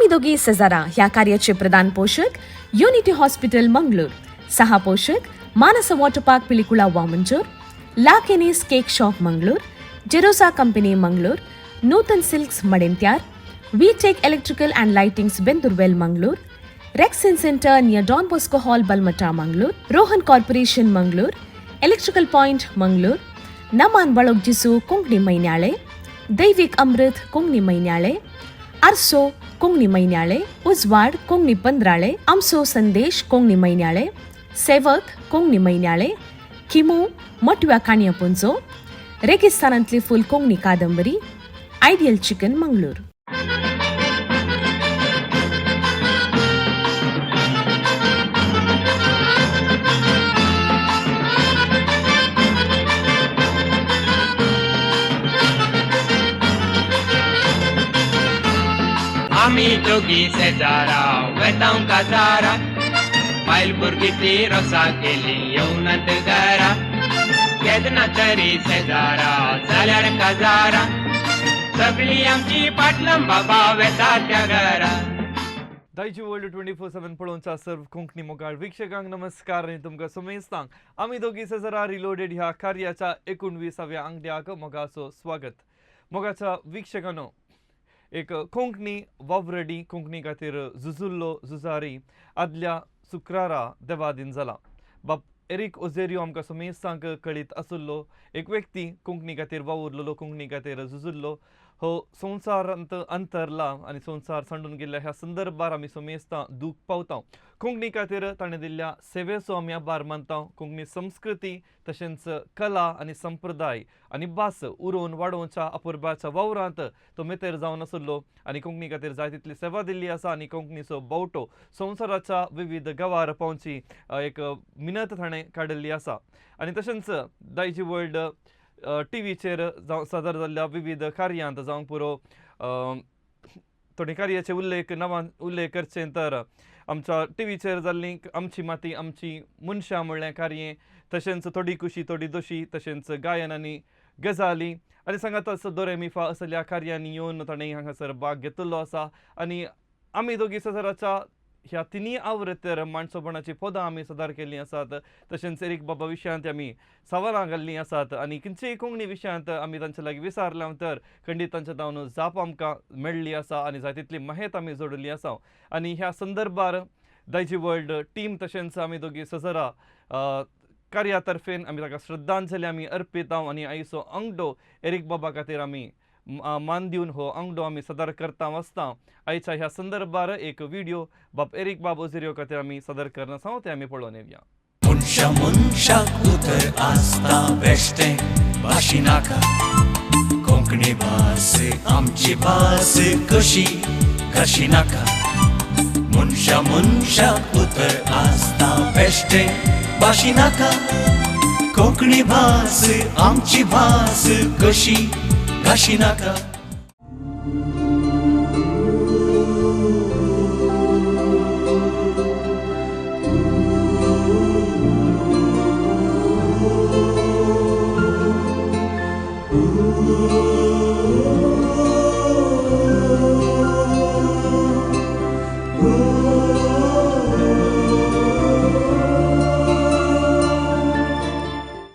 आम्ही दोघी सजारा ह्या कार्याचे प्रधान पोषक युनिटी हॉस्पिटल मंगळूर, सहा पोषक मानस वॉटर पार्क पिलिकुळा वामंजूर, ला Kenny's cake shop Mangalore, Jerosa company Mangalore, Nutan silks Madanthyar, V tech electrical and lightings Bendurwell Mangalore, rexine centre near Don Bosco hall Balmatta Mangalore, Rohan corporation Mangalore, electrical point Mangalore, नमान बळोग जिसू कोंकणी मैन्याळे, दैविक अमृत कोंकणी मैन्याळे, आरसो कोंकणी मैन्याळे, उजवाड कोंकणी पंद्राळे, आमसो संदेश कोंकणी मैन्याळे, सेवक कोंकणी मैन्याळे, किमू मोटव्या काणया पुंजो, रेगिस्तानांतली फुल कोंकणी कादंबरी, आयडियल चिकन मंगळूर. आम्ही दोघी शेजारा वेतांव काजारा, बायल भुरगी ती रोसा केली येवनात घरा, केदना तरी शेजारा जाल्यार काजारा, सगळी आमची पाटलम बाबा वेता त्या घरा. दायची वर्ल्ड 24/7 पळोवच्या सर्व कोंकणी मोगाळ वीक्षकांक नमस्कार आणि तुमकां समेस्तांक आमी दोगी सजरा रिलोडेड ह्या कार्याच्या 19व्या अंगड्याक मोगाचो स्वागत. मोगाच्या वीक्षकांनो, एक कोंकणी वावरडी कोंकणी खातीर झुजुल्लो झुजारी आदल्या शुक्रारा देवादीन जाला. बाप एरिक ओझेरियो आमकां समेस्तांक कळीत आसुल्लो एक व्यक्ती कोंकणी खातीर वावुरलेलो, कोंकणी खातीर झुजुल्लो. हो संवसारांत अंतरला आनी संवसार सांडून गेल्ल्या ह्या संदर्भार आमी समेस्तां दूख पावता. कोंकणी खातीर ताणें दिल्ल्या सेवेचो आमी आभार मानता. कोंकणी संस्कृती तशेंच कला आनी संप्रदाय आनी भास उरोवन वाडोवच्या अपुरबाच्या वावरांत तो मेतेर जावन आसुल्लो आनी कोंकणी खातीर जाय तितली सेवा दिल्ली आसा आनी कोंकणीचो बावटो संवसाराच्या विविध गांवार पावची एक मिनत ताणें काडिल्ली आसा. आनी तशेंच दायजी वर्ल्ड टीव्हीचेर सादर जाल्ल्या विविध कार्यांत जावंक पुरो थोडी कार्याचे उल्लेख करचे तर आमच्या टीव्हीचेर जाल्ली आमची माती आमची मनशां म्हणलें कार्ये, तशेंच थोडी खुशी थोडी दोशी, तशेंच गायन आनी गजाली आनी सांगात दोरेमिफा असल्या कार्यांनी येवन ताणें हांगासर भाग घेतिल्लो आसा. आनी आमी दोगी सजराच्या ह्या तिनी आवृत्तेर माणसोपणाची पदां आमी सादर केल्लीं आसात. तशेंच एरिक बाबा विशयांत आमी सवालां घाल्लीं आसात आनी खंयचेय कोंकणी विशयांत आमी तांचे लागीं विचारल्या तर खंडीत तांचे जावन जाप आमकां मेळ्ळी आसा आनी जाय तितली माहेत आमी जोडिल्ली आसा. आनी ह्या संदर्भार दायजी वर्ल्ड टीम तशेंच आमी दोगी सजरा कार्या तर्फेन आमी ताका श्रद्धांजली आमी अर्पिता आनी आयचो अंगडो एरिक बाबा खातीर आमी मान दिवन हो अंगडो आमी सादर करता आसता. आयच्या ह्या संदर्भार एक व्हिडिओ बाप एरिक बाब ओझेरियो खातीर आमी सादर करना आसा, ते आमी पळोवन येवया. मनशाक उतर आसता बेश्टें भाशी नाका, कोंकणी भास आमची भास कशी कशी नाका. मनशाक उतर आसता बेश्टें भाशी नाका, कोंकणी भास आमची भास कशी कशी नाका.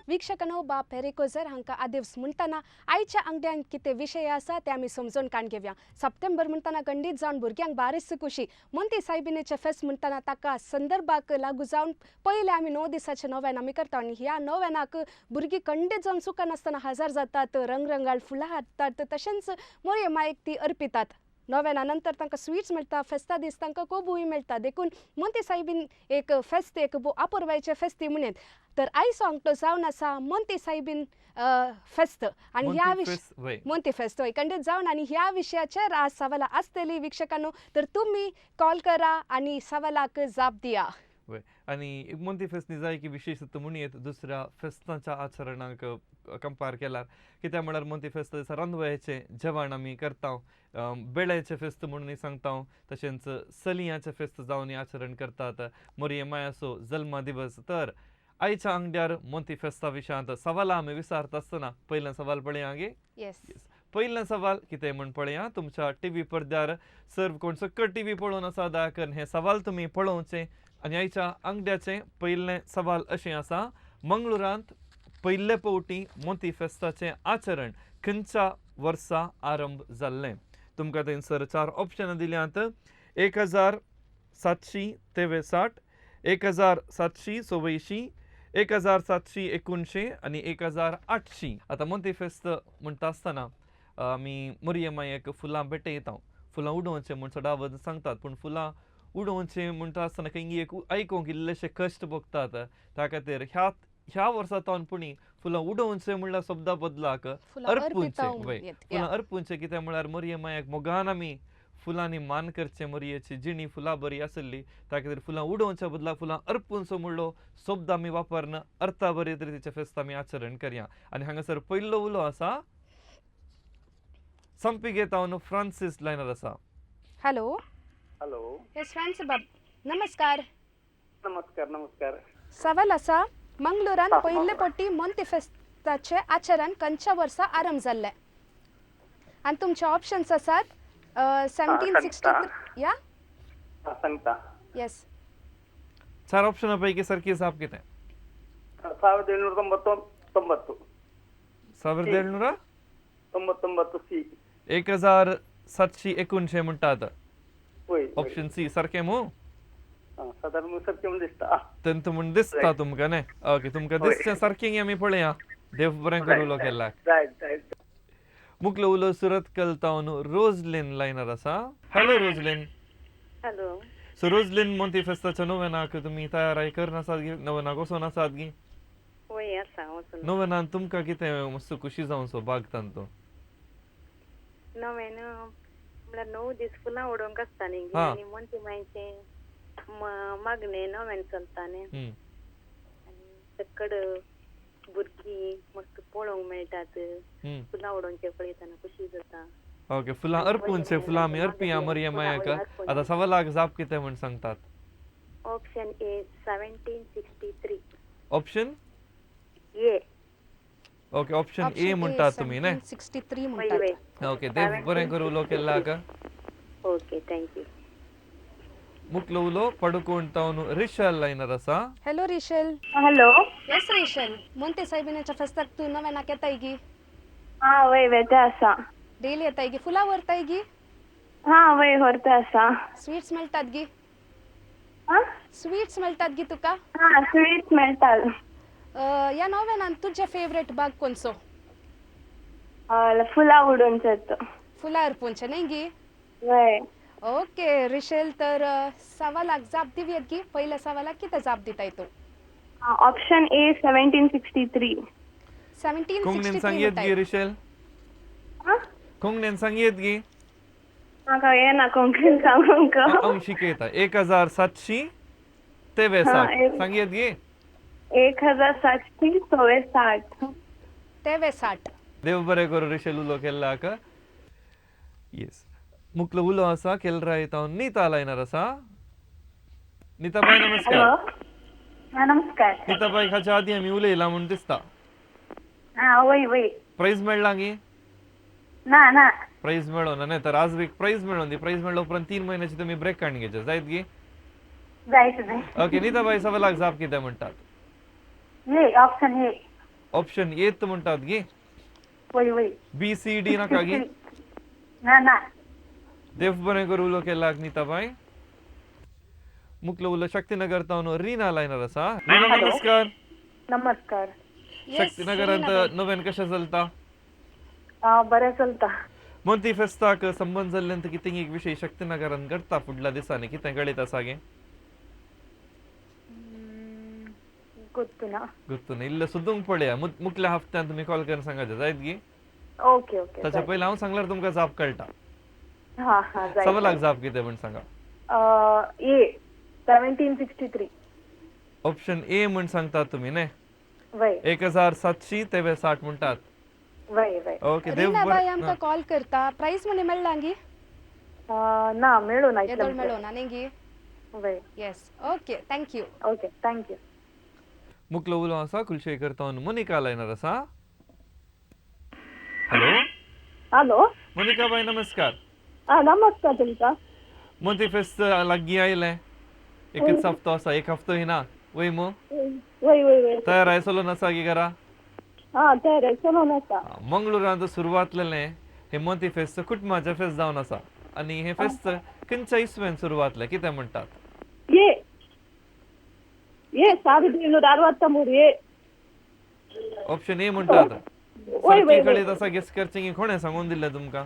वीक्षकांनो, बाप एरिक ओझेर हांकां आदिवस म्हणटना आयच्या अंगड्यान कितें विशय आसा ते आमी समजून काण घेवया. सप्टेंबर म्हणटना खंडीत जावन भुरग्यांक बारीच खुशी. मोंती सायबिणीचें फेस्त म्हणटना ताका संदर्भाक लागू जावन पयले आमी 9 दिसाचें नोवेन आमी करता आनी ह्या नोवेनाक भुरगीं खंडीत जावन सुखान आसतना हजर जातात, रंगरंगाळ फुलां हाडटात, तशेंच मोरये मायेक ती अर्पितात. नोवेना नंतर तांकां स्वीट्स मेळटा, फेस्ता दीस तांकां कोबूय मेळटा. देखून मोंती सायबीन एक फेस्त एक अपुरबायेचें फेस्ती म्हणत. तर आयचो अंगठो जावन आसा मोंती सायबीन फेस्त आनी ह्या मोंती फेस्त हय खंडीत जावन आनी ह्या विशयाचेर आज सवालां आसतलीं वीक्षकांनो. तर तुमी कॉल करा आनी सवालाक जाप दिया. आनी मोंती फेस्त जाय की विशेष म्हणयत दुसऱ्या फेस्तांच्या आचरणाक कंपेर केल्यार, कित्याक म्हळ्यार मोंती फेस्त दिसा रांदवयाचें जेवण आमी करता, बेळ्याचें फेस्त म्हणून सांगता, तशेंच चलयांचें फेस्त जावन आचरण करतात, मोरये मायाचो जल्म दिवस. तर आयच्या अंगड्यार मोंती फेस्ता विशयांत सवालां आमी विचारता आसतना पयलें सवाल पळया गे. पहिला सवाल कितें म्हण पळया तुमच्या टीव्ही पडद्यार सर्व कोण सक्कट टीव्ही पळोवन आसा दया करून हे सवाल तुम्ही पळोवचे आनी आयच्या अंगड्याचे पयले सवाल अशें आसा मंगळुरांत पयले फावटी मोती फेस्ताचें आचरण खंयच्या वर्सा आरंभ जाल्लें तुमकां थंयसर 4 ऑप्शनां दिल्यांत 1763 1787 1789 आनी 1800 आतां मोती फेस्त म्हणटा आसतना आमी मोरये मायेक फुलां भेटयता फुलां उडोवचें म्हूण सदांच सांगतात पूण फुलां उडोवचें म्हणटा आसतना खंय एक आयकूंक इल्लेशे कश्ट भोगतात त्या खातीर ह्या वर्सा तोंडपुणी फुलां उडोवचें म्हणल्यार शब्दा बदलाक अर्पुंचे फुलां अर्पुंचे कित्याक म्हळ्यार मोरये मायेक मोगान आमी फुलांनी मान करचें मोरयेची जिणी फुलां बरी आसली त्या खातीर फुलां उडोवच्या बदला फुलां अर्पुंचो म्हणलो शब्द आमी वापरन अर्था बरे तरेचें फेस्त आमी आचरण करया आनी हांगासर पयलो उलो आसा संपिगेतावन फ्रांसीस लायनर आसा हॅलो हॅलो येस फ्रांस बाब नमस्कार नमस्कार नमस्कार सवाल आसा मंगळुरान पयले फावटी मोंती फेस्ताचे आचरण खंयच्या वर्सा आरंभ जाल्लें आनी तुमचे ऑप्शन्स आसात 1763 या सांगता येस 4 ऑप्शनां पैकी सारकी जाप कितें 1799 1799 सी 1719 म्हणटात होय ऑप्शन सी सारकें मू साधारण सत्य दिसता तंत म्हूण दिसता तुमकां न्ही ओके तुमकां दिसचें सारकें आमी पळया देव बरें करूं उलो केला रायट रायट मुखलो उलो सुरत कलतावन रोजलिन लायनर आसा hello Roslyn hello so Roslyn Monti फेस्ताच्या नोवेनाक तुमी तयारी करन आसात गी नोवेनाक वचून आसात गी वय आसा वचून नोवेनान तुमकां कितें मस्त खुशी जावन सो बागतान तो नवें म्हळ्यार 9 दीस फुलां उडोवंक आसता न्ही हा. आनी मोंती मायचे मागणे नव्यान चलता न्ही हम्म. आनी चक्कड भुरगीं मस्त पळोवंक मेळटात हम्म. फुलां उडोवचे पळयतना खुशी जाता ओके फुलां अर्पुनचे फुलां आमी अर्पिया मोरये मायेक आतां सवालाक जाप कितें म्हूण सांगतात ऑप्शन ए 1763 ऑप्शन ये ओके ऑप्शन ए म्हणटात तुमी न्ही 63 वय म्हणटात वय ओके देव बरें करूं उलो केल्लाक ओके थँक्यू मुखलो उलो पडकोण तावन रिशल लायनर आसा हॅलो रिशेल हॅलो येस रिशेल मोंते सायबिनेच्या फेस्ताक तू नवेनाक येताय गी हा वय वेता आसा डेली येताय गी फुलां व्हरताय गी हा वय व्हरता आसा स्वीट्स मेळटात गी हा स्वीट्स मेळटात गी तुका हा स्वीट्स मेळटात या नोवेनान तुजे फेवरेट बाग कोणसो फुलां उडोवचे फुलां अर्पुंचे न्ही गी वय ओके रिशेल तर सवालाक जाप दिव्यत गी पहिल्या सवालाक कितें जाप दिताय तू ऑप्शन ए 1763 कोंकणीन 1763 सांगयेत गी म्हणटाय. रिशल हा कोंकणीन सांगयेत गी म्हाका येना कोंकणीन सांगूंक हांव शिकयता 1700 ते 60 सांगयेत गी 1760 तेवे 60 देव बरें करूं रिशल उलो केल्लाक येस मुखलो उलो आसा केलराय तावन नीता लायनर आसा नीताबाई नमस्कार नमस्कार नीताबाई हाच्या आदी आमी उलयला म्हूण दिसता हा वय वय प्राइज मेळ्ळा गी ना ना प्राइज मेळोना न्ही तर आज वीक प्राइज मेळोन दी प्राइज मेळ्ळो उपरांत 3 म्हयन्याची तुमी ब्रेक काडून घेवचे जायत गी जायत जाय ओके नीताबाई सवालाक जाप कितें म्हणटात ये ऑप्शन ए ऑप्शन एत म्हणटात गी वय वय बी सी डी नाका गी ना ना देव बरें करूं उलो केल्लाक नीताबाई मुखलो उलो शक्तीनगर तावन रिना लायनर आसा रिना नमस्कार नमस्कार शक्तीनगरांत नवेन कशें चलता बरें चलता मोंती फेस्ताक संबंध जाल्ल्यान कितें एक विशय शक्तीनगरान घडटा फुडल्या दिसांनी कितें घडीत आसा गे गुर्तुना गुर्तून इल्लें सोदूंक पळया मुखल्या हफ्त्यान तुमी कॉल करून सांगायचे जायत गी ओके ओके ताच्या पयलीं हांव सांगल्यार तुमकां जाप कळटा हा हा जाय सवालाक जाप कितें म्हण सांगा ए 1763 ऑप्शन ए म्हण सांगतात तुमी न्ही वय 1700 ते 60 म्हणटात वय वय ओके देव रिनाबाई बरें आमकां कॉल करता प्राइस म्हणे मेळ्ळा गी ना मेळो ना येदोळ मेळोना न्ही गी वय yes okay thank you okay thank you मुखलो उलो आसा कुलशेखर तावन मोनिका लायनर आसा हॅलो हॅलो मोनिकाबाई नमस्कार. हा नमस्कार तुमचा मोती फेस्त लागीं आयलें. एकच हफ्तो आसा, एक हफ्तो हिना वय मो वय वय वय तयार आयसलो नसा की घरा हा तर चलो नका मंगळुरांत सुरवातलें हे मोती फेस्त कुटुंबाचें फेस्त जावन आसा आनी हे फेस्त खंयच्या इस्व्यान सुरू जातलें कितें म्हणटात? ये ये 1963 ये ऑप्शन ए म्हणटात. वय वय सरकी कळीत आसा गेस करचें की कोणें सांगून दिलें तुमकां?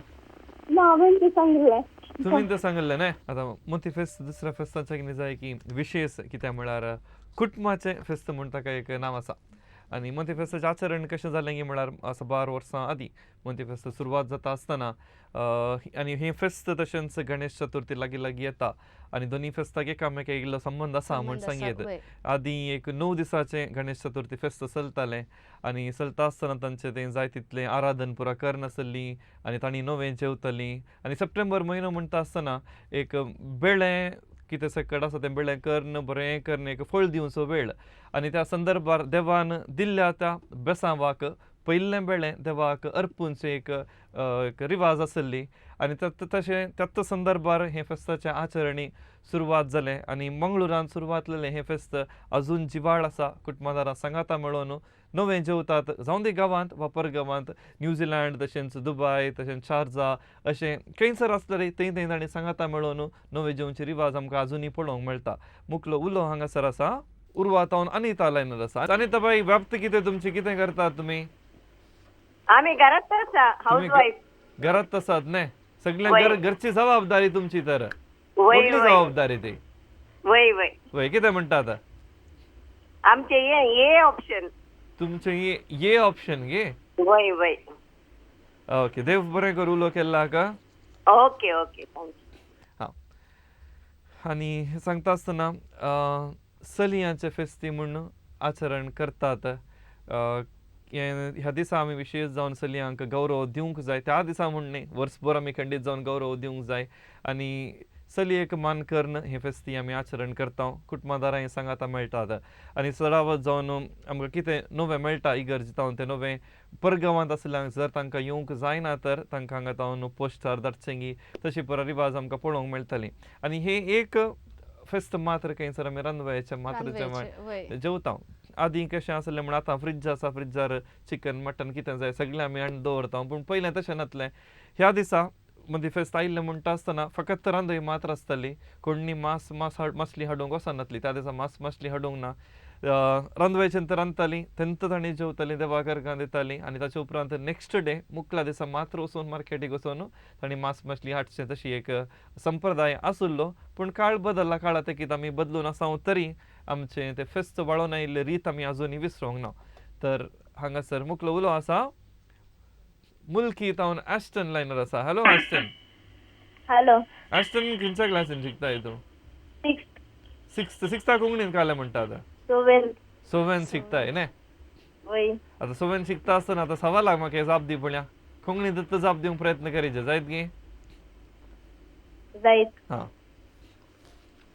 ना हांवें ते सांगिल्लें तुमी तें सांगलें न्हय. आतां मोती फेस्त दुसऱ्या फेस्ताचें कितें जाय की विशेश कित्याक म्हळ्यार कुटुंबाचें फेस्त म्हूण ताका एक नांव आसा आनी मोती फेस्ताचें आचरण कशें जालें की म्हळ्यार 12 वर्सां आदीं मोती फेस्त सुरवात जाता आसतना आनी हें फेस्त तशेंच गणेश चतुर्थी लागीं लागीं येता आनी दोनी फेस्ताक एकामेका इल्लो संबंद आसा म्हूण सांगीत. आदीं एक 9 दिसाचें गणेश चतुर्थी फेस्त चलतालें आनी चलता आसतना तांचें तें जाय तितलें आराधन पुरा करनासलीं आनी तांणी नवें जेवतलीं आनी सप्टेंबर म्हयनो म्हणटा आसतना एक बेळें कितें सकट आसा तें बेळें कर्ण बरें कर्ण एक फळ दिवचो वेळ आनी त्या संदर्भार देवान दिल्ल्या त्या बेसांवाक पयलें बेळें देवाक अर्पूनचें एक रिवाज आसली आनी तशें त्याच संदर्भार हे फेस्ताचें आचरणी सुरवात जालें आनी मंगळुरांत सुरवात जालें हें फेस्त अजून जिवाळ आसा. कुटुंबादारां सांगाता मेळोन नवें जेवतात जावं ते गांवांत वा परगांवांत न्यूझिलंड तशेंच दुबय तशेंच शारजा अशें खंयसर आसतलें थंय थंय तांणी सांगाता मेळोन नवें जेवचे रिवाज आमकां अजुनूय पळोवंक मेळटा. मुखलो उलो हांगासर आसा उर्वातावन अनिता लायनर आसा. अनिता बाई व्याप्त कितें तुमची कितें करतात तुमी? आम्ही घरात आसा तुम्ही हाऊसवाईफ. घरात आसात न्हय. सगळ्यांक घरची जबाबदारी तुमची तर वय कुठली वय जबाबदारी ती वय वय वय कितें म्हणटात आमचे ये ऑप्शन. तुमचे ये ऑप्शन गे. वय वय ओके देव बरें करूं उलो केल्ला का. Okay okay thank you. हां आनी सांगता आसतना चलयांचे फेस्ती म्हूण आचरण करतात. ह्या दिसा आमी विशेश जावन चलयांक गौरव दिवंक जाय. त्या दिसा म्हूण न्ही वर्सभर आमी खंडीत जावन गौरव दिवंक जाय आनी चलयेक मान करून हे फेस्ती आमी आचरण करता. कुटुंबादारांय सांगाता मेळटात आनी सरावत जावन आमकां कितें नवें मेळटा इगर्ज जावन तें नवें परगांवांत आसल्यांक जर तांकां येवंक जायना तर तांकां हांगा जावन पोस्टार धाडचें तशी पुरा रिवाज आमकां पळोवंक मेळटली. आनी हे एक फेस्त मात्र खंयसर आमी रांदवेचें मात्र जेवण जेवता. आदीं कशें आसलें म्हण आतां फ्रिज आसा फ्रिजार चिकन मटन कितें जाय सगळें आमी हाडून दवरता पूण पयलें तशें नासलें. ह्या दिसा मदीं फेस्त आयिल्लें म्हणटा आसतना फकत रांदय मात्र आसताली. कोणी मासली हाडूंक वचनासली. त्या दिसा मासली हाडूंक ना. रांदवेचें तर रांदतालीं तेंत तांणी जेवतालीं देवाक अर्घां दितालीं आनी ताचे उपरांत नेक्स्ट डे मुखल्या दिसा मात्र वचून मार्केटीक वचून तांणी मासली हाडचें तशी एक संप्रदाय आसुल्लो. पूण काळ बदलला काळा तेकीत आमी बदलून आसा तरी आमचें तें फेस्त वाळोवन आयिल्लें रीत आमी अजुनूय विसरूंक ना. तर हांगासर मुखलो उलो आसा मुल्की तावन ॲस्टन लायनर आसा. Hello Aston. हॅलो. ॲस्टन खंयच्या क्लासीन शिकताय तूं? सिक्स्थ कोंकणीन काले म्हणटा आतां. सोवेन शिकताय न्हय. वय आतां सोवेन शिकता आसतना आतां सवालाक म्हाका जाप दी पळया. कोंकणींत जाप दिवंक प्रयत्न करीचे जायत गे. जायत. हां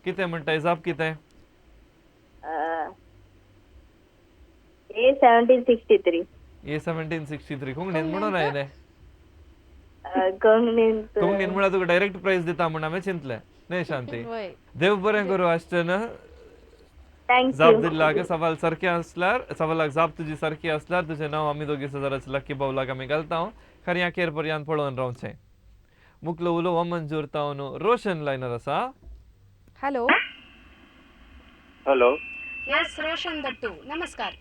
कितें म्हणटाय जाप कितें? ए 1763. ए 1763 कोंकणीन म्हणून आयलें. कोंकणीन म्हळ्यार तुका डायरेक्ट प्रायज दिता म्हूण हांवें चिंतलें न्हय शांती. देव बरें करूं ॲस्टन. जाप दिल्ल्याक सवाल सारके आसल्यार सवालाक जाप तुजी सारकी आसल्यार तुजें नांव आमी दोगी सजाराचे लकी बावलाक आमी घालता. खरें अखेर पर्यंत पळोवन रावचें. मुखलो उलो हो मंजूर तावन रोशन लायनर आसा. Hello. Hello yes Roshan Dattu नमस्कार.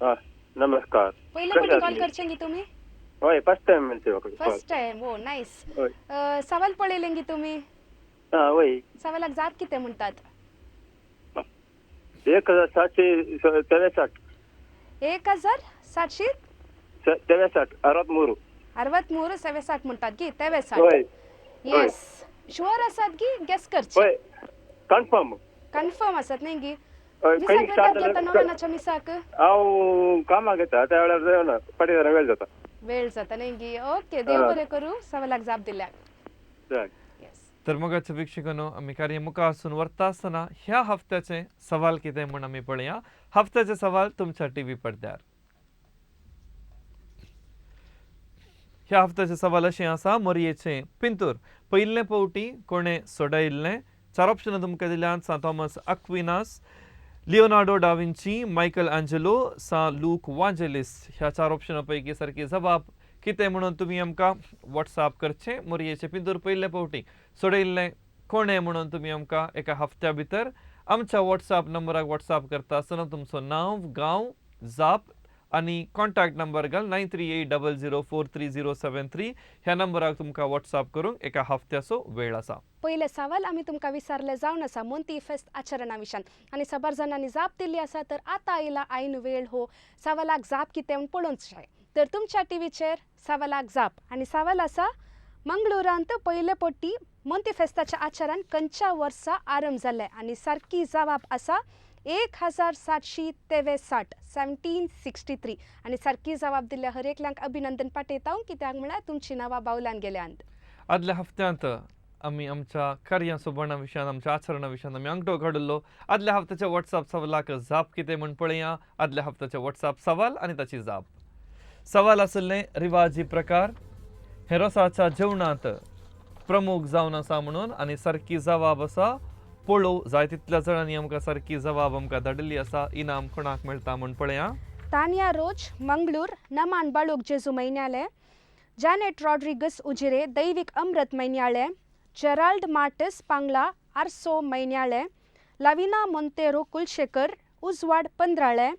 नमस्कार पहिलं पटी कॉल करचें गी तुमी? होय फर्स्ट टाइम मिळते फर्स्ट टाइम. हो नाईस. सवाल पळयलें गी तुमी? होय सवालाक जाप कितें म्हणटात? 1763 1763 63 म्हणटात गी 63. येस शुअर आसात गी गेस करचे? कन्फर्म आसात न्ही गी. मिसाक येतात घेता नव्यानाच्या मिसाक? हांव कामाक येता त्या वेळार जायना पाटीदारा वेळ जाता न्ही गी. ओके देव बरें करूं सवालाक जाप दिल्याक. तर मगाच्या वीक्षकांनो आमी कार्य मुखार वचून व्हरता आसतना ह्या हफ्त्याचे सवाल कितें म्हूण आमी पळया. हफ्त्याचे सवाल तुमच्या टीव्ही पडद्यार. ह्या हफ्त्याचे सवाल अशें आसा मोरयेचें पिंतूर पयले फावटी कोणें सोडयिल्लें. 4 ऑप्शनां तुमकां दिल्यात. सा Thomas Aquinas, Leonardo da Vinci, Michelangelo, सा लूक वांजेलिस. ह्या 4 ऑप्शनां पैकी सारकी जबाब कितें म्हणून तुमी आमकां व्हॉट्सॲप करचें. मोरयेचें पिंतूर पयले फावटी सोडयिल्लें कोणें म्हणून तुमी आमकां एका हफ्त्या भितर आमच्या व्हॉट्सॲप नंबराक व्हॉट्सॲप करता आसतना तुमचो नांव, गांव, जाप आणि कॉन्टॅक्ट नंबर घाल 9380043073. ह्या नंबराक तुमकां व्हॉट्सॲप करूंक एका हफ्त्याचो वेळ आसा. पहिले सवाल आम्ही तुमकां विचारले जावन आसा मोंती फेस्त आचरणा विशान आनी सबार जाणांनी जाप दिल्ली आसा. तर आतां आयला आयन वेळ हो सवालाक जाप कितें म्हूण पळोवंक जाय. तर तुमच्या टीव्हीचेर सवालाक जाप आनी सवाल आसा मंगळुरांत पयले पटी मोंती फेस्ताच्या आचारान खंयच्या वर्सा आरंभ जाल्ले आनी सारकी जबाब आसा 1763 1763 आनी सारकी जबाब दिल्ल्या हर एकल्यांक अभिनंदन पाठयता कित्याक म्हळ्यार तुमची नांवां बावलान गेल्यांत. आदल्या हफ्त्यांत आमी आमच्या कार्यां सोबणा विशयान आमच्या आचरणा विशयान आमी अंगठो काडिल्लो. आदल्या हफ्त्याच्या व्हॉट्सॲप सवालाक जाप कितें म्हूण पळया. आदल्या हफ्त्याचे व्हॉट्सॲप सवाल आनी ताची जाप. सवाल आसले रिवाजी प्रकार हे रोसाच्या जेवणांत प्रमुख जावन आसा म्हणून आनी सारकी जबाब आसा पळोव. जाय तितल्या जाणांनी आमकां सारकी जबाब आमकां धाडिल्ली आसा. इनाम कोणाक मेळटा म्हूण पळया. तानिया रोज मंगळूर नमान बाळूक जेजू मैन्याले, जॅनेट रॉड्रिगस उजिरे दैविक अमृत मैन्याळे, जेराल्ड मार्टिस पांगला आर्सो मैन्याळे, लाविना मोंतेरो कुलशेकर उजवाड पंद्राळे,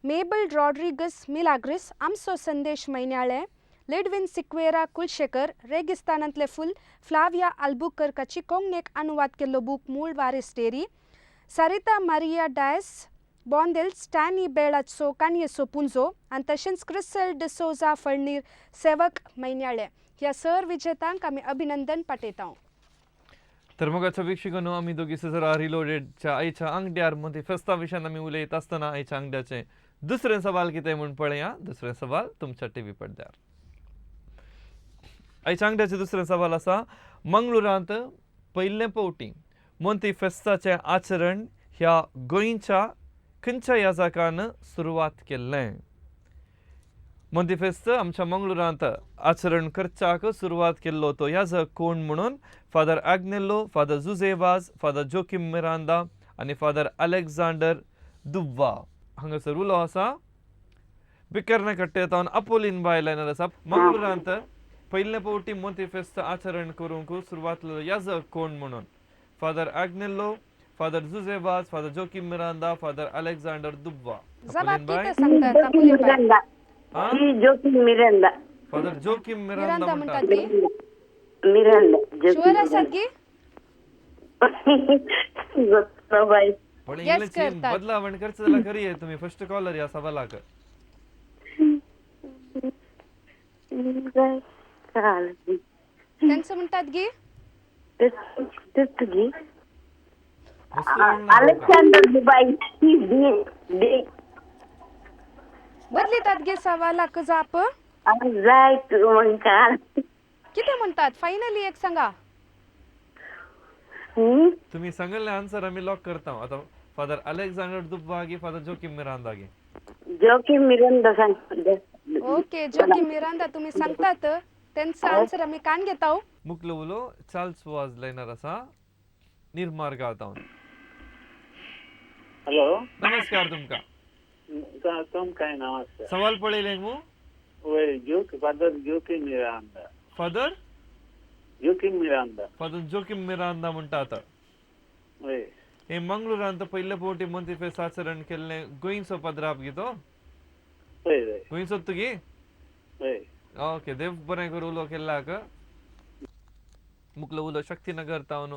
मेबल रॉड्रिगस मिलाग्रिस आमचो संदेश मैन्याळे, लिडविन सिक्वेरा कुलशेकर रेगिस्तानांतले फूल फ्लाविया आल्बुकर्काची कोंकणीक अनुवाद केल्लो बूक मूळ वारीस डेरी, सारिता मारिया डायस बॉन्देल स्टॅनी बेळाचो काणयेचो पुंजो आनी तशेंच क्रिसेल डिसोजा फळनीर सेवक मैन्याळे. ह्या सर विजेत्यांक आमी अभिनंदन पाठयता. तर मोगाच्या वीक्षकांनो आमी दोगी सजरा रिलोडेडच्या आयच्या अंगड्यार मोंती फेस्ता विशयान आमी उलयत आसतना आयच्या अंगड्याचे दुसरें सवाल कितें म्हूण पळया. दुसरें सवाल तुमच्या टीव्ही पडद्यार. आयच्या अंगड्याचे दुसरें सवाल आसा मंगळुरांत पयले फावटी मोंती फेस्ताचें आचरण ह्या गोंयच्या खंयच्या याजकान सुरवात केल्लें. मोंती फेस्त आमच्या मंगळुरांत आचरण करच्याक सुरवात केल्लो तो याजक कोण म्हणून father Agnelo, father जुझेवाज, father Joachim Miranda आनी फादर अलेक्झांडर दुब्वा. हांगासर उलो आसा बिकर्ने कट्टेतावन अपोलीन बाय लायनर आसा. मंगळुरांत पयले फावटी मोंती फेस्त आचरण करूंक सुरवात केल्लो याजक कोण म्हणून father Agnelo, father जुझेवाज, father Joachim Miranda, father Alexander Dubois. जबाब कितें सांगतात अपोलीन बाय? जोकिम मिरांदा. फादर जोकिम मिरांदा मिरांदा म्हणटात. म्हणटात की मिरांदा शुअर आसात की बाई पण Yes इंग्लिश करतात. बदलावण करचे जाल्यार खरी आहे. तुम्ही फर्स्ट कॉलर या सवालाक. त्यांचं म्हणतात की अलेक्झांडर दुबाई बदलितात गे सवालाक जाप जाय म्हणकार कितें म्हणतात फायनली एक सांगा. तुम्ही सांगले आन्सर आम्ही लॉक करता. आता फादर अलेक्झांडर दुब्बा गे फादर जोकिम मिरांदा गे. जोकिम मिरांदा सांग. ओके जोकिम मिरांदा तुम्ही सांगतात त्यांचा आन्सर आम्ही कान घेता. मुकलो उलो चार्ल्स वाज लायनर आसा निर्मार गांवतावन. हॅलो नमस्कार तुमका. काय नाव असतं सवाल पळयले मू. वय father Joachim Miranda. Father Joachim Miranda. Father Joachim Miranda म्हणटा आता. वय हे मंगळुरांत पयले फावटी मोंती फेस्त आचरण केल्लें गोंयचो पदराप गे तो. वय वय गोंयचो तुगे. वय ओके देव बरें करूं उलो केल्ल्याक. मुकलो उलो शक्तीनगर तावन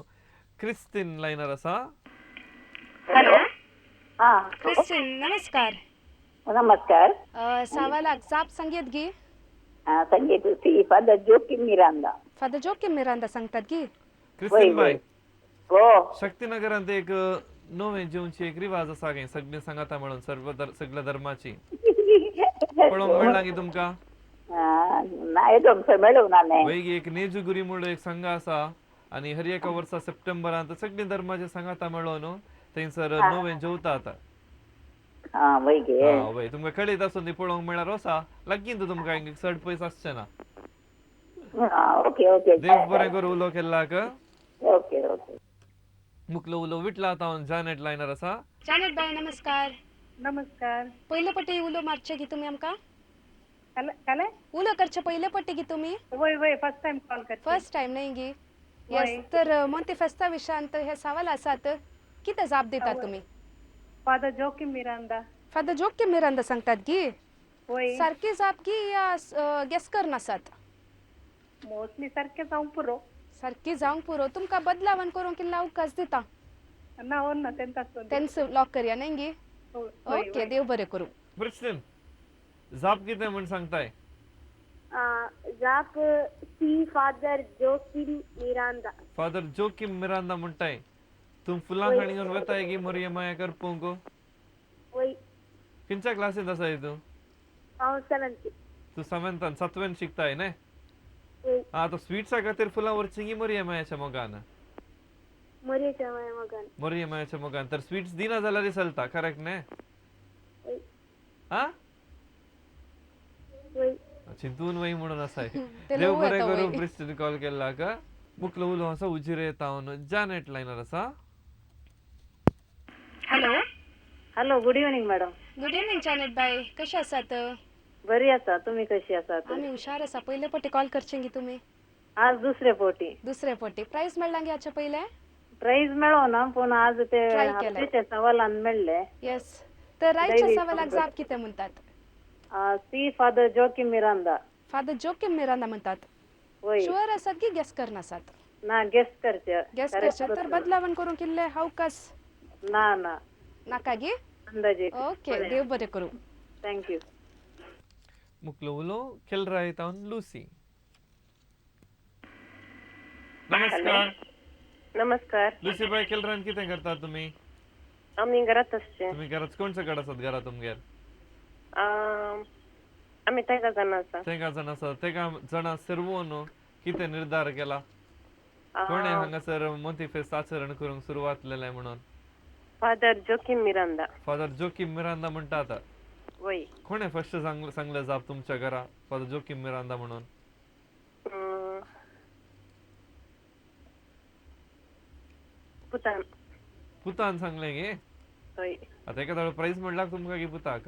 क्रिस्तीन लायनर आसा. हॅलो हा क्रिस्टीन नमस्कार. नमस्कार. सवालाक जाप सांगेत गी. संगीत father Joachim Miranda. Father Joachim Miranda सांगतात की क्रिस्तीन बाय. हो शक्तीनगरांत एक नवें जेवची एक रिवाज आसा गे सगळीं सांगाता म्हणून सगळ्या धर्माची. पळोवंक मेळना गी तुमकां. नाही तुमचं मिळून नाही. वैगी एक नेजुगुरी म्हणून एक संघ आसा आनी हर एका वर्सा सप्टेंबरांत सगळीं धर्माचे सांगाता मेळोन थंयसर नवें जेवतात. वैगे वय तुमकां कळीत आसून ती पळोवंक मेळ्ळार वसा लागीं तुमकां चड पयस आसचें ना. ओके ओके देव बरें करूं उलो केल्ला का ओके ओके मुकलो उलो विटला तावन जानेट लायनर आसा जानेट बाय नमस्कार. नमस्कार पयले पट्टी उलो मारचे गी तुम्ही आमकां काले उलो करचे पयले पट्टी गी तुम्ही वय वय फर्स्ट टाइम कॉल करते फर्स्ट टाइम नाही गी होय. येस तर मोंती फेस्ता विशयांत हे सवाल आसात कितें जाप दितात तुम्ही father Joachim Miranda father Joaquim Miranda सांगतात गी वय सारकी जाप गी या गेस करनासात मोस्टली सारखे जावंक पुरो सारकी जावंक पुरो तुमकां बदलावन करूंक किल्ला अवकाश दिता ना हो ना तेंच तेन्स लॉक करया नाही गी ओके देव बरें करूं ब्रिस्टन जाप कितें म्हण सांगताय जाप सी father Joachim Miranda father Joachim Miranda म्हणटाय तुम फुलां हाणीवन वताय गी मोरयमाया करपोंक वय खंयच्या क्लासीत आसाय तूं हांव 7th तू 7वेन शिकताय न्हय वय तो स्वीट्सा खातीर फुलां व्हरची गी मोरयमायाच्या मोगान मरेच्या माया मगन मोरयमायाच्या मोगान तर स्वीट्स दिना जाल्यार चलता करेक्ट न्हय वय हा वय चिंतून वय म्हणून आसाय ते देव लो बरें येता करूं वय. ब्रिस्टन कॉल केल्ला का मुकलो उलो आसा उजिरे तावन जानेट लायनर आसा hello hello good evening madam good evening Janet bai कशे आसात बरी आसा तुम्ही कशी आसात आमी हुशार आसा पयले पट्टी कॉल करचे गी तुम्ही आज दुसरे पोटी दुसरे पट्टी प्राइस मेळ्ळा गी हाचे पयले प्राइज मेळो ना पण आज ते Try केलं. हप्त्याच्या सवालान मेळ्ळे येस तर रायच्या Daily सवालाक something. जाप कितें म्हणतात C father Joachim Miranda father Joachim Miranda म्हणतात वय शुअर आसात की गेस करनासात ना गेस्ट करचे गेस Correct करचे तर करतो. बदलावन करून किल्ले अवकाश ना ना नाका गी अंदाजे ओके देव बरें करूं थँक्यू मुकलो उलो केलराय तावन लुसी नमस्कार नमस्कार लुसी बाय केलरान कितें करता तुम्ही आम्ही घरात असते तुम्ही घरात कोणचे कड आसात घरा तुमगेर आम्ही तेका जाण आसा तेगा जाण आसात तेगा जाणा सर्वोन कितें निर्धार केला कोणे हांगासर मोती फेस्त आचरण करूंक सुरवात केलेले म्हणून father Joachim Miranda father Joachim Miranda म्हणटा आता वय कोणे फर्स्ट सांगले जाप तुमच्या घरा फादर जोकिम मिरांदा म्हणून पुतान पुतान सांगले गे वय आता एका धाडो प्राइस म्हणला तुमकां गे पुताक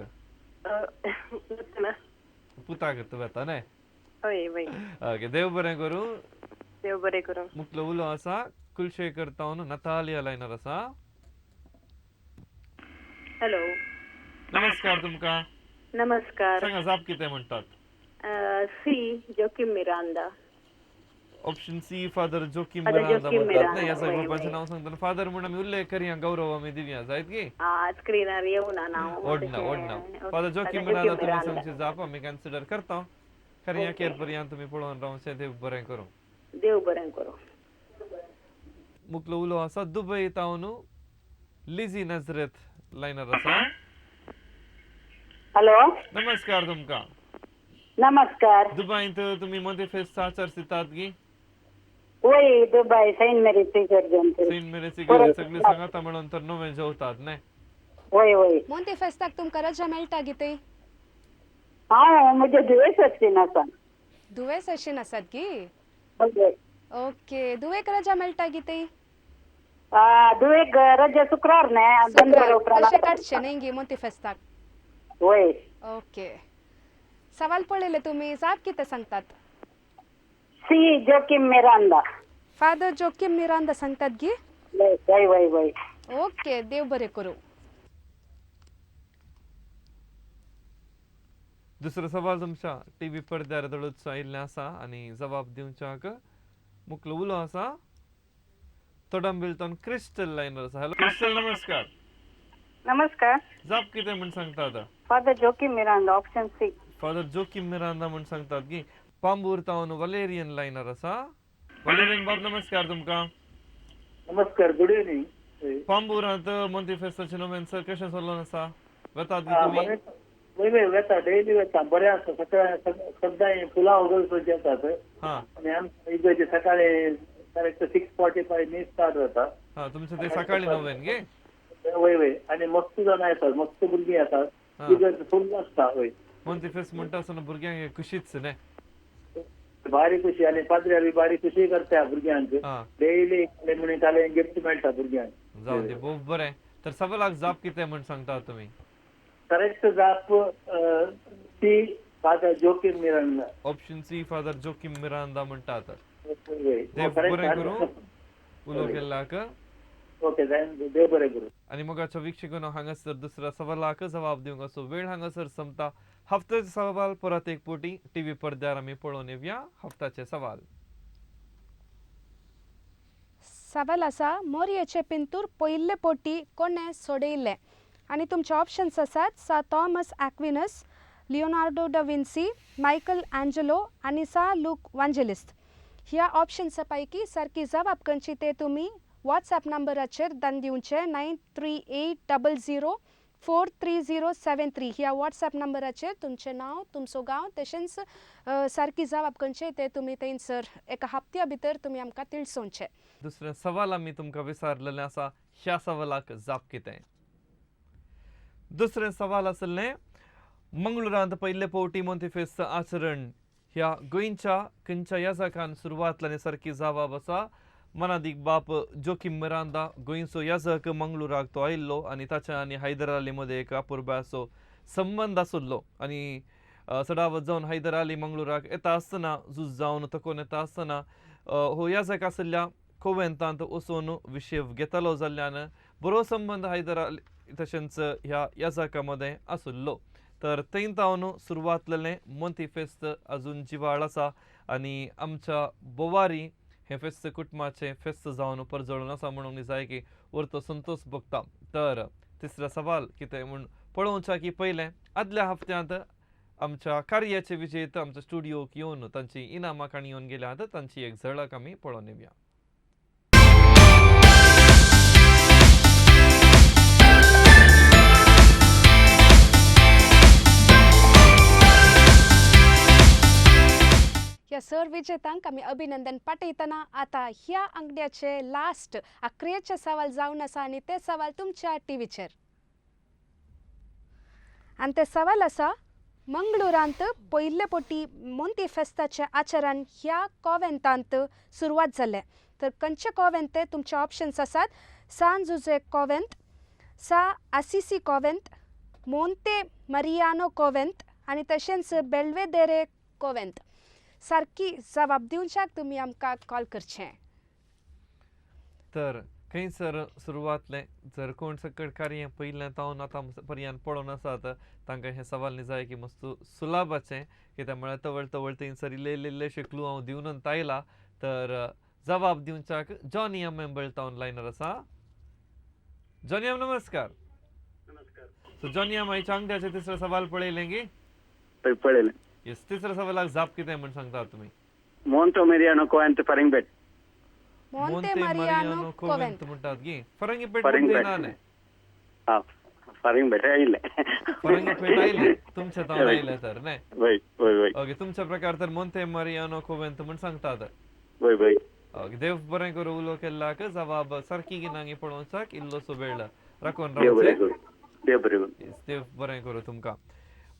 ना पुताक येता न्हय वय वय ओके देव बरें करूं देव बरें करूं मुकलो उलो आसा कुलशेखर तावन नतालिया लायनर आसा हॅलो नमस्कार तुमकां नमस्कार सांगा जाप कितें म्हणटात C Joaquim Miranda option C father Joaquim Father Miranda Joaquim म्हणटात Miranda, न्हय ह्या वय, बाबांचें वय. नांव सांगतना फादर म्हणून आमी उल्लेख करया गौरव आमी दिवया जायत की स्क्रीनार येऊ ना नाव ओडना फादर जोकिम मिरांदा तुमी सांगची जाप आमी कन्सिडर करता खरें ह्या केर पर्यंत तुमी पळोवन रावचें देव बरें करूं देव बरें करूं मुकलो उलो आसा दुबय तावन लिझी नजरेत लायनर आसा हॅलो नमस्कार तुमकां नमस्कार दुबईत तुमी मोदी फेस्त आचरतात गी वय दुबई सेंट मेरी चर्च सेंट मेरेची गेली सगळी सांगाता म्हणून तर नवे जेवतात न्हय वय वय मोंती फेस्ताक तुमकां रजा मेळटा गी ते हांव म्हजे दुयेंस आसची नासा दुवेस अशी नासात गी वय ओके दुवेक रजा मेळटा गी ते दुयेक रजा शुक्रार न्हय शुक्रार उपरांत तशें काडचे न्हय गी मोंती फेस्ताक वय ओके सवाल पळयले तुमी जाप कितें सांगतात C Joaquim Miranda father Joachim Miranda सांगतात गी वय वय वय ओके देव बरें करूं दुसरो सवाल तुमच्या टीव्ही पडद्यार दळूचो आयिल्लें आसा आनी जबाब दिवच्याक मुकलो उलो आसा तोडंबिलतोन क्रिस्टल लायनर आसा हॅलो क्रिस्टल नमस्कार नमस्कार जाप कितें म्हण सांगतात father Joachim Miranda option C father Joachim Miranda म्हण सांगतात की पांबूर तावन वलेरियन लायनर आसा वलेरियन बाब नमस्कार तुमकां नमस्कार गुड इव्हनिंग पांबुरांत मोंती फेस्ताचे नोवेन सर कशें चलोन आसा वतात गी तुमी वय वय वेता डेली वेता बरें आसा सकाळी सद्दां फुलां उगलपाची येतात हा आनी आमच्या इगर्जे सकाळी करेक्ट 6:45 न्ही स्टार्ट जाता हा तुमचे ते सकाळी नोवेन गे वय वय आनी मस्त जाणां येतात मस्त भुरगीं हा. येतात इगर्ज फुल्ल आसता वय मोंती फेस्त म्हणटा आसतना भुरग्यांक खुशीच न्हय बारी खुशी आनी पाद्र्या बी बारी खुशी करता भुरग्यांक हा डेली म्हणून ताले गिफ्ट मेळटा भुरग्यांक जाऊ दे खूप बरें तर सवालाक जाप कितें म्हण सांगता तुमी करेक्ट जाप ती father Joaquim Miranda option C father Joachim Miranda म्हणटात वय. देव correct बरें answer. करूं उलो केल्ल्याक ओके देव बरें करूं आणि मोगाच्या वीक्षकांनो हांगासर दुसऱ्या सवालाक जबाब दिवंक असो वेळ हांगासर संपता हफ्त्याचे सवाल परत एक पोटी टीव्ही पडद्यार आमी पळोवन येवया हफ्त्याचे सवाल सवाल आसा मोरयेचे पिंतूर पयले पोटी कोणे सोडयले आनी तुमचे ऑप्शन्स आसात सा थॉमस ॲक्विनस लिओनार्डो दा विन्सी मायकल अँजेलो आनी सा लूक वांजेलिस्ट ह्या ऑप्शन्सा पैकी सारकी जबाब खंयची ते तुमी व्हॉट्सॲप नंबराचेर धाडून दिवचे 9380043073 ह्या व्हॉट्सॲप नंबराचेर तुमचें नांव तुमचो गांव तशेंच सारकी जबाब खंयचे ते तुमी थंयसर एका हप्त्या भितर तुमी आमकां तिळसोवचे दुसरे सवाल आमी तुमकां विचारलेले आसा ह्या सवालाक जाप कितें दुसरे सवाल आसले मंगळुरांत पयले फावटी मोंतेफेस्त आचरण ह्या गोंयच्या खंयच्या याजकान सुरवात आनी सारकी जबाब आसा मनादीक बाप जोकिम मिरांदा गोंयचो याजक मंगळुराक तो आयिल्लो आनी ताच्या आनी हैदर अली मदें एक अपुरबायचो संबंद आसुल्लो आनी सडावत जावन हैदर अली मंगळुराक येता आसतना झूज जावन तकोन येता आसतना हो याजक आशिल्ल्या कोवेंतांत वचून विशेव घेतलो जाल्ल्यान बरो संबंद हैदर अली तशेंच ह्या याजका मदें आसुल्लो तर थंय तावन सुरवात जाल्लें मोंती फेस्त अजून जिवाळ आसा आनी आमच्या बोवारी हे फेस्त कुटुंबाचे फेस्त जावन परजळून आसा म्हणून जाय की उरतो संतोष भोगता तर तिसरा सवाल कितें म्हूण पळोवच्या की पयलें आदल्या हप्त्यांत आमच्या कार्याचे विजेत आमच्या स्टुडियोक येवन तांची इनामां काणी येवन गेल्यात तांची एक झळक आमी पळोवन येवया ह्या सर विजेत्यांक आमी अभिनंदन पाठयतना आता ह्या अंगड्याचे लास्ट अकरेचे सवाल जावन आसा आनी ते सवाल तुमच्या टीव्हीचेर आनी ते सवाल आसा मंगळुरांत पयले पोटी मोंती फेस्ताचे आचरण ह्या कॉवेंतांत सुरवात जाल्लें तर खंयचे कॉवेंत ते तुमचे ऑप्शन्स आसात सान जुजे कॉवेंत सा असिसी कॉवेंत मोंते मरियानो कॉवेंत आनी तशेंच बेल्वेदेरे कॉवेंत सारकी जबाब दिवच्याक तुमी आमकां कॉल करचें तर खंयसर सुरवातले जर कोण सकट कार्य पयलें तावन आतां पर्यंत पळोवन आसात तांकां हे सवाल न्ही जाय की मस्त सुलभाचे कित्याक म्हळ्यार तवळ तवळ थंयसर इल्ले शिकलू हांव दिवनूच आयला तर जबाब दिवच्याक जॉनियम मेंबळ तावन लायनर आसा जॉनियम नमस्कार सो जॉनियम आयच्या अंगड्याचे तिसरे सवाल पळयले गी पळयलें येस तिसऱ्या सवालाक जाप कितें म्हण सांगता तुमी मोंटो मेरियानो कोएंत फरिंगबेट मोंते मारियानो कॉवेंत म्हणटात गी फरंगीपेट फरिंगबेट नाने हां फरिंगबेट आयिल्लें फरंगीपेट आयले तुमच्या तावन आयले तर न्हय वय वय वय ओके तुमच्या प्रकार तर मोंते मारियानो कोवेंत म्हण सांगतात वय वय ओके देव बरें करूं उलो केल्ल्याक जबाब सारकी गिनांगी पळोवच्याक इल्लोसो वेळ राखून देव बरें रावचे करूं देव बरें करूं Yes, देव बरें करूं तुमकां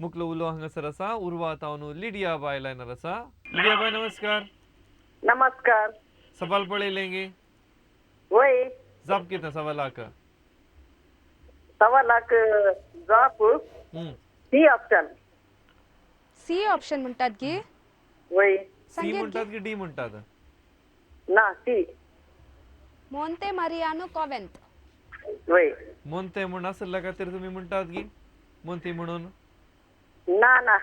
मुकलो उलो हांगासर आसा उर्वा तावन लिडिया बाय लायनर आसा लिडिया बाय नमस्कार नमस्कार सवाल पळयलें गे वय जाप कितें सवालाक सवालाक जाप सी ऑप्शन सी ऑप्शन म्हणटात गी वय सी सांगया म्हणटात की डी म्हणटात ना सी मोंते मारियानो कॉवेंत वय मोंते म्हण आसल्या खातीर तुमी म्हणटात की मोंती म्हणून ना ना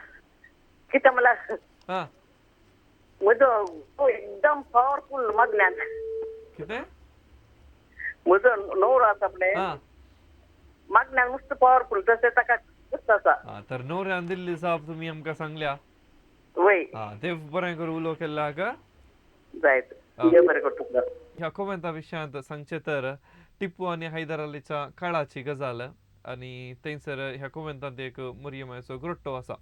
कितें म्हळ्यार हा म्हजो एकदम पॉवरफुल मगल्यान कितें म्हजो न्हवरो आसा पळय हा मगल्यान मस्त पॉवरफुल तशें ताका मस्त आसा हा तर न्हवऱ्यान दिल्ली जाप तुमी आमकां सांगल्या वय हा देव बरें करूं उलो केल्ल्याक जायत देव बरें करता तुका ह्या कोवेंता विशयांत सांगचे तर टिपू आनी हैदर अलीच्या काळाची गजाल आनी थंयसर ह्या कोवेंतांत एक मोरयमाचो ग्रोट्टो आसा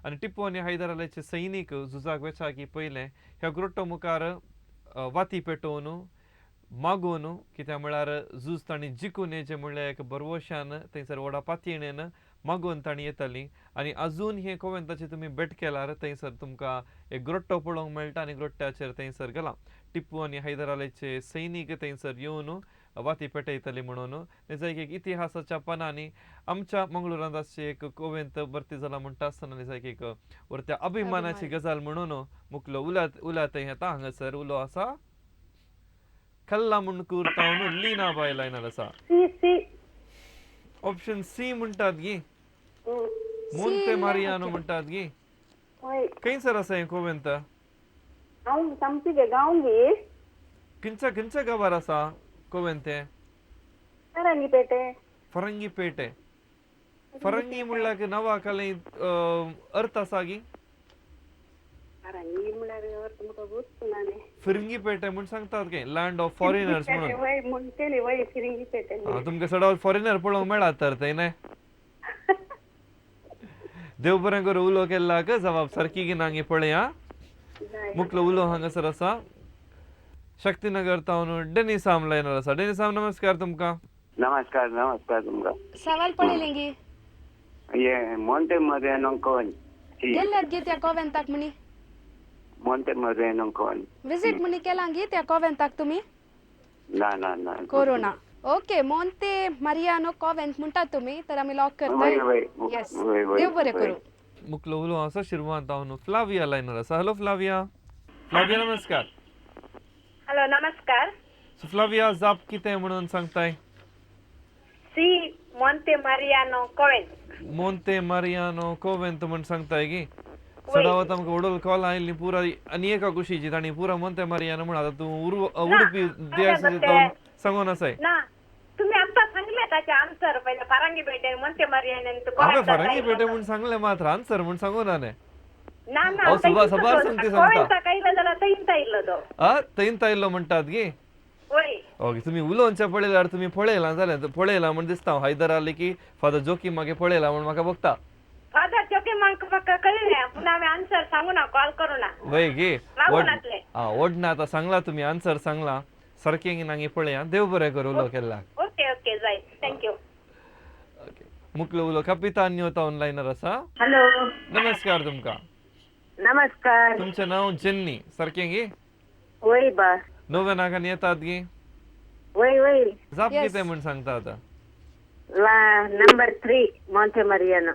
आनी टिपू आनी हैदर अलीचे सैनीक झुजाक वचा की पयलें ह्या ग्रोट्टो मुखार वाती पेटोवन मागून कित्याक म्हळ्यार झूज तांणी जिखून येचें म्हणल्यार एक बरवशान थंयसर व्हडा पातयणेन मागून ताणी येतली आणि अजून हे कोवेंताचे तुम्ही बेट केल्यार थंयसर तुमकां एक ग्रोट्टो पळोवंक मेळटा आणि ग्रोट्ट्याचेर थंयसर गेला टिप्पू आणि हैदर अलीचे सैनीक थंयसर येवन वाती पेटयतले म्हणून निजायक एक इतिहासाच्या पानांनी आमच्या मंगळुरांत अशें एक कोवेंत भरती जाला म्हणटा आसतना निजायक एक वरत्या अभिमानाची गजाल म्हणून मुखलो उलात येता हांगासर उलो आसा कल्ला मुणकूर तावन लीना बाय लायनार आसा ऑप्शन सी म्हणटात गी मोंते मारियानो म्हणटात गी खंयसर आसा हें कोवेंत खंयच्या गांवार आसा कोवेंत फरंगी पेटे फरंगी म्हणल्यार नांवा काले अर्थ आसा गी फिरंगी पेटे म्हण सांगतात काय लँड ऑफ फॉरेनर्स म्हणून तुमकां सडावल फॉरेनर पळोवंक मेळत तर थंय न्हय देव बरें करूं उलो केला जबाब सारकी गी नांगी पळया मुखलो उलो हांगासर आसा शक्तीनगर तावन डेनिस आम लायनर आसा डेनिस आम नमस्कार तुमकां नमस्कार तुमकां सवाल पळयलें गी ये मोंटे मरियानो कोवन गेल्यात गे त्या कोवेंताक म्हणी मोंटे मरियानो कोवन विजिट म्हणी केला गी त्या कोवेंताक तुम्ही ना कोरोना ओके मोंते मारियानो कॉवेंट म्हणटात तुम्ही तर आम्ही लॉक करतोय येस देव बरें करूं मुखलो उलो आसा शिरवान तावन फ्लाविया लायनर आसा हॅलो फ्लाविया फ्लाविया नमस्कार हॅलो नमस्कार फ्लाविया जाप कितें म्हणून सांगताय सी मोंते मारियानो कोवेंट मोंते मारियानो कोवेंत म्हण सांगताय गी सडावत आमकां उडोल कॉल आयिल्ली पुरा आनी एका कुशीची ताणी पुरा मोंते मारियानो म्हण आतां तूं उडपी देश सांगून आसाय ना तुम्ही आमचा सांगले त्याचे आन्सर पहिले फरंगी पेटे मोंते मारियानो हांवें फरंगी पेटे म्हण सांगलें मात्र आन्सर म्हण सांगून ना ना सबार सांगती सांगता कायलो जाल्यार थंयच आयिल्लो तो थंयत आयिल्लो म्हणटात गी होय ओके तुम्ही उलोवनचे पळयल्यार तुम्ही पळयला जाल्यार पळयला म्हण दिसता हैदर अली की फादर जोकीम मागे पळयला म्हण म्हाका बघता फादर जोकीम म्हाका कळ्ळें पुन्हा हांवें आन्सर सांगू ना कॉल करू ना वय गे लागूनातले ओडना आतां सांगला तुम्ही आन्सर सांगला सारकें गी नांगी पळया देव बरें करूं उलो केला ओके जाय थँक्यू ओके मुखलो उलो कपितान्यो तावन लायनर आसा हॅलो नमस्कार तुमकां नमस्कार तुमचें नांव जेन्नी सारकें गी वय बा नव्या नागान येतात गी वय जाप कितें म्हण सांगता आतां नंबर 3 मोंटे मारियानो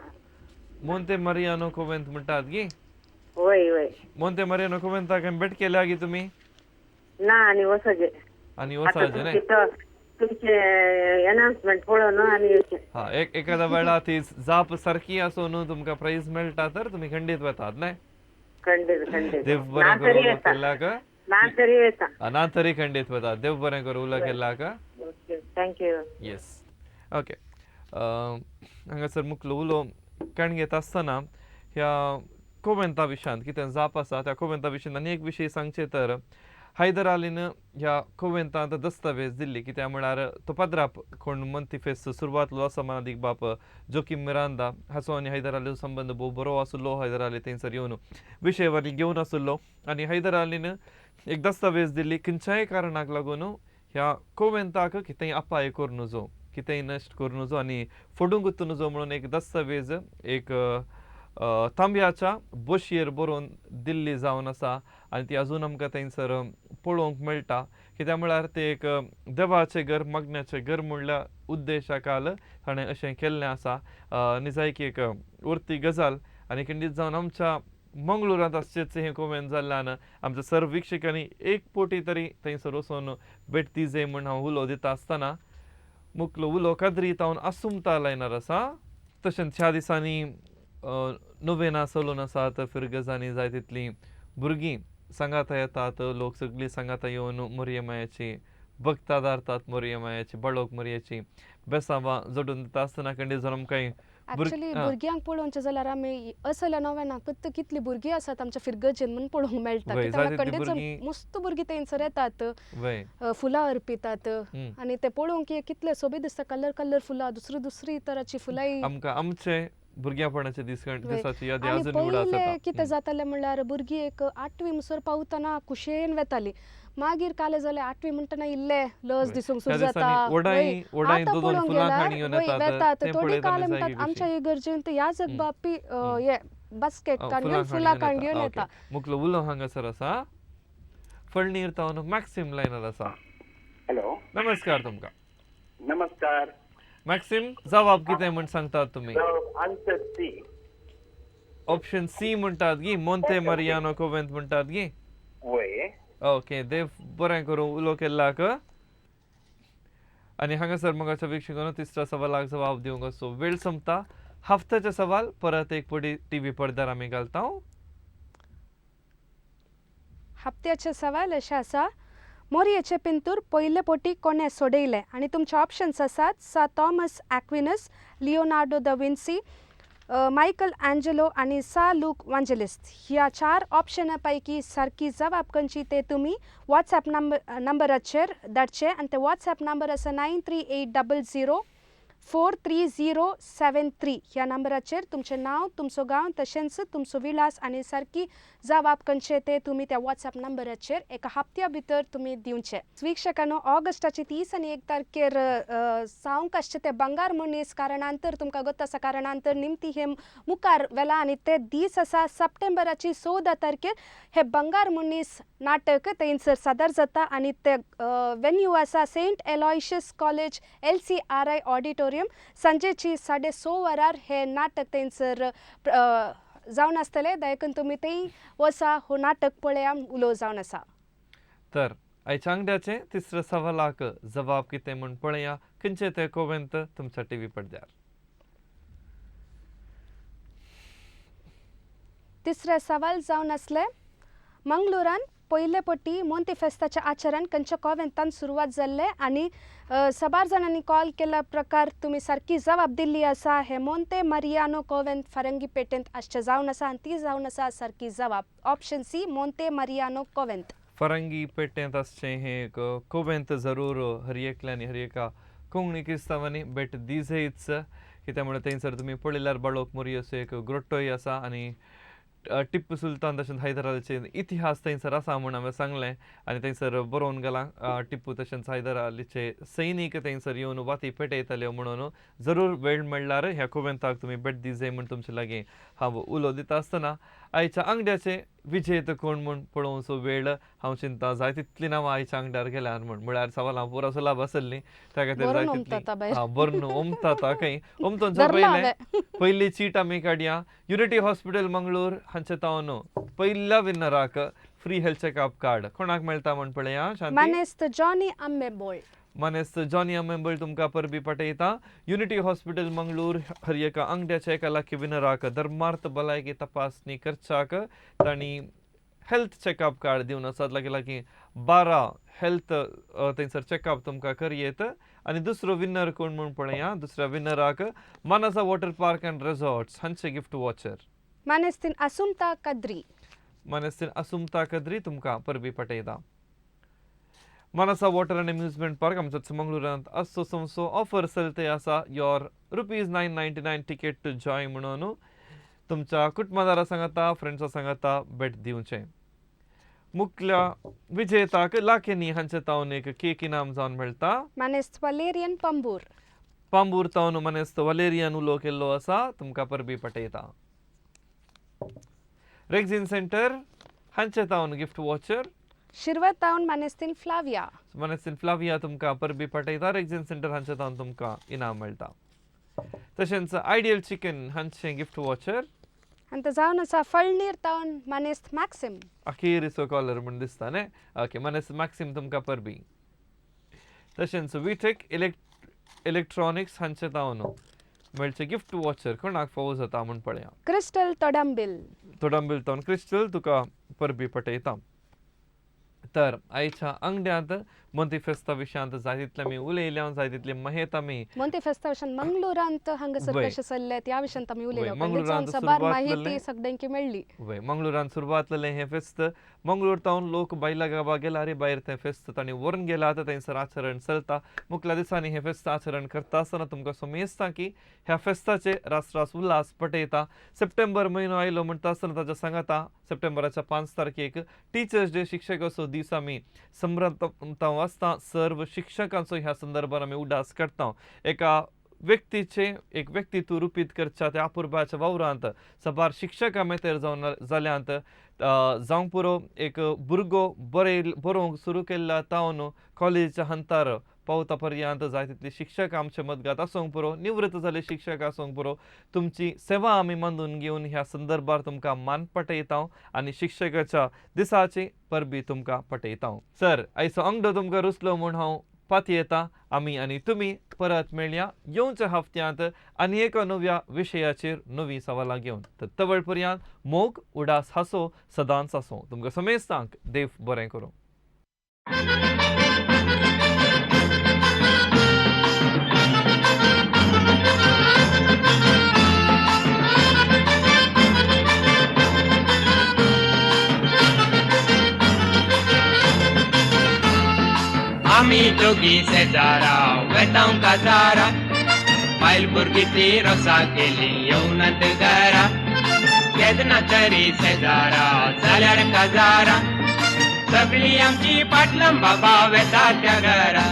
मोंते मारियानो कोवेंत म्हणटात गी वय मोंते मारियानो कोवेंताक भेट केल्या गी तुम्ही ना आणि वसगे आणि वसाचे न्हय तुमचे अनाउन्समेंट पळोवन आणि हा एखाद्या वेळा ती जाप सारकी आसून तुमकां प्राइज मेळटा तर तुम्ही खंडीत वतात न्हय खंडीत देव बरें करूं उलो केल्याक ना तरी खंडीत वतात देव बरें करूं उलो केल्याक थँक्यू येस ओके हांगासर मुखलो उलो काण घेता आसतना ह्या कोवेंता विशयान कितें जाप आसा त्या कोवेंता विशयान आनी एक विशय सांगचे तर हैदर अलीन ह्या कोवेंतांत दस्तावेज दिल्ली कित्याक म्हळ्यार तो पद्राप कोण मंतिफेस सुरवातलो असमानादीक बाप जोकीम मिरांदा हाचो आनी हैदर अलीचो संबंद भोव बरो आसलो हैदर अली थंयसर येवन विशय वरी घेवन आसलो आनी हैदर अलीन एक दस्तावेज दिल्ली खंयच्याय कारणाक लागून ह्या कोवेंताक कितेंय अपाय करूं नजो कितेंय नश्ट करूं नजो आनी फोडूंक उत्तू नजो म्हणून एक दस्तावेज एक तांब्याच्या बशयेर बरोवन दिल्ली जावन आसा आनी ती अजून आमकां थंयसर पळोवंक मेळटा कित्याक म्हळ्यार ते एक देवाचें घर मग्नाचें घर म्हणल्या उद्देशाकाल ताणें अशें केल्लें आसा निजायकी एक उरती गजाल आनी खंडीत जावन आमच्या मंगळुरांत अशेंच हें कोवेंत जाल्ल्यान आमच्या सर्व विक्षकांनी एक पोटी तरी थंयसर वचून भेट दिजे म्हण हांव उलो दिता आसतना मुखलो उलो काद्री तावन आसुमता लायनर आसा तशेंच ह्या दिसांनी नोवेना चलून आसात फिरगजांनी जाय तितलीं भुरगीं सांगाता येतात लोक सगळीं सांगाता येवन मोरयेमायाची भक्तां धारतात मोरयेमायाची बाळोक मोरयेची बेसांवां जोडून दिता आसतना खंडीत जावन आमकां ऍक्च्युअली भुरग्यांक पळोवचें जाल्यार आमी असल्या नव्यानाक कितली भुरगीं आसात आमच्या फिरगजेन म्हूण पळोवंक मेळटा कित्याक खंडीत मस्त भुरगीं थंयसर येतात फुलां अर्पितात आनी ते पळोवंक कितले सोबीत दिसता कलर फुलां दुसरी तराची फुलां आमकां आमचे भुरग्यापणाचे दिसाची यादी अजून पयले कितें जातालें म्हणल्यार भुरगीं एक 8वी मुसर पावतना कुशेन वेतालीं मागीर काले जाले 8वी म्हणटना इल्ले लस दिसूंक सुरू ह्या जाता दिसांनी वडाई- वडाईन आतां दोन पळोवंक फुलां गेल्यार खाणी येवन वय येतात, वेतात तें थोडी पळयतना काले जागी म्हणटात कशी. आमच्या इगर्जेंत ह्या बापी हे बास्केट काडून फुलां काडून घेवन येता मुकलो उलो हांगासर आसा फळणीर तावन मॅक्सिम लायनर आसा. हॅलो नमस्कार तुमकां. नमस्कार. मॅक्सिम जबाब कितें म्हण सांगतात तुमी? Answer C. ऑप्शन सी म्हणटात गी मोंते मारियानो कोवेंत म्हणटात गी. वय ओके देव बरें करूं उलो केल्लाक. आनी हांगासर मगाच्या वीक्षकांनो तिसऱ्या सवालाक जबाब दिवंक असो वेळ संपता. हफ्त्याचे सवाल परत एक पडी टीव्ही पडद्यार आमी घालता. हप्त्याचे सवाल अशें आसा मोरयेचे पिंतूर पयले पोटी कोणे सोडयले आनी तुमचे ऑप्शन्स आसात सा Thomas Aquinas, Leonardo da Vinci, Michelangelo आनी सा लूक वांजेलिस्ट. ह्या 4 ऑप्शना पैकी सारकी जबाब खंयची ते तुमी व्हॉट्सॲप नंबराचेर धाडचे आनी ते व्हॉट्सॲप नंबर आसा 9380043073. ह्या नंबराचेर तुमचें नांव, तुमचो गांव तशेंच तुमचो विलास आनी सारकी जबाब खंयचे ते तुमी त्या व्हॉट्सॲप नंबराचेर एका हप्त्या भितर तुमी दिवचे. वीक्षकांनो ऑगस्टाची 30 आनी 1 तारखेर जावंक आसचे ते बंगार मनीस कारणांतर तुमकां गोत आसा कारणांतर निमती हे मुखार व्हेला आनी ते दीस आसा सप्टेंबराची 14 तारखेर हे बंगार मनीस नाटक थंयसर सादर जाता आनी ते वेन्यू आसा सेंट एलॉयशियस कॉलेज LCRI ऑडिटोरियम. सांजेची 6:30 वरार हे नाटक थंयसर जावन आसतले. दयकून तुमी थंय वसा हो नाटक पळया उलो जावन आसा. तर आयच्या अंगड्याचे तिसऱ्या सवालाक जबाब कितें म्हण पळया खंयचे ते कोवेंत तुमच्या टीव्ही पडद्यार. तिसरे सवाल जावन आसले मंगळुरान पयले पटी मोंती फेस्ताचे आचरण खंयच्या कोवेंतान सुरवात जाल्ले आनी 6 जाणांनी कॉल केल्या प्रकार तुमी सारकी जबाब दिल्ली आसा. हे मोंते मारियानो कोवेंत फरंगी पेटेंत आसचे जावन आसा आनी ती जावन आसा सारकी जबाब ऑप्शन सी मोंते मारियानो कोवेंत. फरंगी पेटेंत आसचें हे एक कोवेंत जरूर हर एकल्यानी हर एका कोंकणी क्रिस्तावांनी भेट दिजेच कित्याक म्हळ्यार थंयसर तुमी पळयल्यार बाळोक मोरयेचो एक ग्रोट्टोय आसा आनी टिप्पू सुलतान तशेंच हैदरालीचे इतिहास थंयसर आसा म्हूण हांवें सांगलें आनी थंयसर बरोवन गेलां टिप्पू तशेंच हैदर अलीचे सैनीक थंयसर येवन वाती पेटयताल्यो म्हणून जरूर वेळ मेळ्ळ्यार ह्या कोवेंताक तुमी भेट दिजे म्हूण तुमचे लागीं हांव उलो दिता आसतना आयच्या अंगड्याचे विजेत कोण म्हूण पळोवचो वेळ हांव चिंता जाय तितली नांवां आयच्या अंगड्यार गेल्यार म्हूण म्हळ्यार सवालां पुरो सुलाभ आसली त्या खातीर जाय तितली बरो ओमता खंय ओमतोंचो पयली चीट आमी काडया. युनिटी हॉस्पिटल मंगळूर हांचे तावन पयल्या विनराक फ्री हेल्थ चेकअप कार्ड कोणाक मेळटा म्हण पळया. मानेस्त जॉनी आंबेबोळ. मानेस्त जॉनी आंबेबोळ तुमकां परबी पटयता. युनिटी हॉस्पिटल मंगळूर हर एका अंगड्याच्या एका लाखी विनराक धर्मार्थ भलायकी तपासणी करच्याक तांणी हेल्थ चेकअप कार्ड दिवन आसात. लागीं 12 हेल्थ थंयसर चेकअप तुमकां करयेत. आनी दुसरो विनर कोण म्हूण पळया. दुसऱ्या विनराक मानसा वॉटर पार्क अँड रिसॉर्ट्स हांचे गिफ्ट वॉचर. मानेस्तीन असुमता कद्री. मानेस्तीन असुमता कद्री तुमकां परबी पटयता. मानसा वॉटर अँड अम्युजमेंट पार्क आमच्या मंगळुरांत असो समसो ऑफर चलते आसा. योर ₹999 टिकेट टू जॉय म्हणून तुमच्या कुटुंबदारा सांगाता फ्रेंड्सा सांगाता भेट दिवचें. मुख्य विजेताक लाखेनी हांचे तावन एक केक इनाम जावन मेळटा. मानेस्त वलेरियन पंबूर. पांबूर तावन मानेस्त वलेरियन उलो केल्लो आसा तुमकां परबी पटयता. रेक्झिन सेंटर हांचे तावन गिफ्ट वॉचर. शिरवत तावन मानेस्तीन फ्लाविया. मानेस्तीन फ्लाविया तुमकां परबी पटयता. रेक्झिन सेंटर हांचे तावन तुमकां इनाम मेळटा. तशेंच आयडियल चिकन हांचे गिफ्ट वॉचर. आनी ते जावन आसा फळनीर तावन मानेस्त मॅक्सिम. अखेरीचो कॉलर म्हण दिसता न्ही. ओके मानेस्त मॅक्सिम तुमकां परबी. तशेंच विटेक इलेक्ट्रॉनिक्स हांचे तावन मेळचे गिफ्ट वॉचर कोणाक फावो जाता म्हण पळया. क्रिस्टल तोडंबिल. तोडंबिल तावन क्रिस्टल तुका परबी पटयता. तर आयच्या अंगड्यांत मोंती फेस्ता विशयांत जाय तितले आमी उलयल्या जाय तितली माहिती आमी मोंती फेस्ता विशयान मंगळुरांत हांगासर कशें चल्ले त्या विशयांत आमी उलयलो. मंगळुरांत साबार माहिती सगळ्यांकी मेळ्ळी. मंगळुरांत सुरवात जालें हें फेस्त मंगळूर तावन लोक बायला गाबा गेला रे भायर तें फेस्त तांणी व्हरून गेला तर थंयसर आचरण चलता मुखल्या दिसांनी हे फेस्त आचरण करता आसतना तुमकां सोमेजता की ह्या फेस्ताचे रास उल्हास पटयता सप्टेंबर म्हयनो आयलो म्हणटा आसतना ताच्या सांगाता सप्टेंबराच्या 5 तारखेक टिचर्स डे शिक्षकाचो दीस आमी समरता वाजता सर्व शिक्षकांचो ह्या संदर्भात आमी उडास करता एका व्यक्तीचे एक व्यक्तित्व रुपीत करच्या त्या अपुर्बाच्या वावरांत सबार शिक्षका मेतेर जाल्यांत जावंक पुरो एक भुरगो बरोवंक सुरू केल्ल्या तावन कॉलेजीच्या हंतार पावता पर्यंत जाय तितले शिक्षक आमचे मदगात आसूंक पुरो निवृत्त जाले शिक्षक आसूंक पुरो तुमची सेवा आमी मानून घेवन ह्या संदर्भात तुमकां मान पटयता आनी शिक्षकाच्या दिसाची परबी तुमकां पटयता सर आयचो अंगडो तुमकां रुचलो म्हूण हांव पाती येता आमी आनी तुमी परत मेळया येवच्या हफ्त्यांत आनी एका नव्या विशयाचेर नवी सवालां घेवन तवळ पर्यंत मोग उडास हांसो सदांच आसूं तुमकां समेस्तांक देव बरें करूं आमी दोगी शेजारा वेतांव काजारा बायल भुरगी ती रोसा केली येवनात घरा केदना तरी शेजारा जाल्यार काजारा सगळी आमची पाटलम बाबा वेता त्या घरा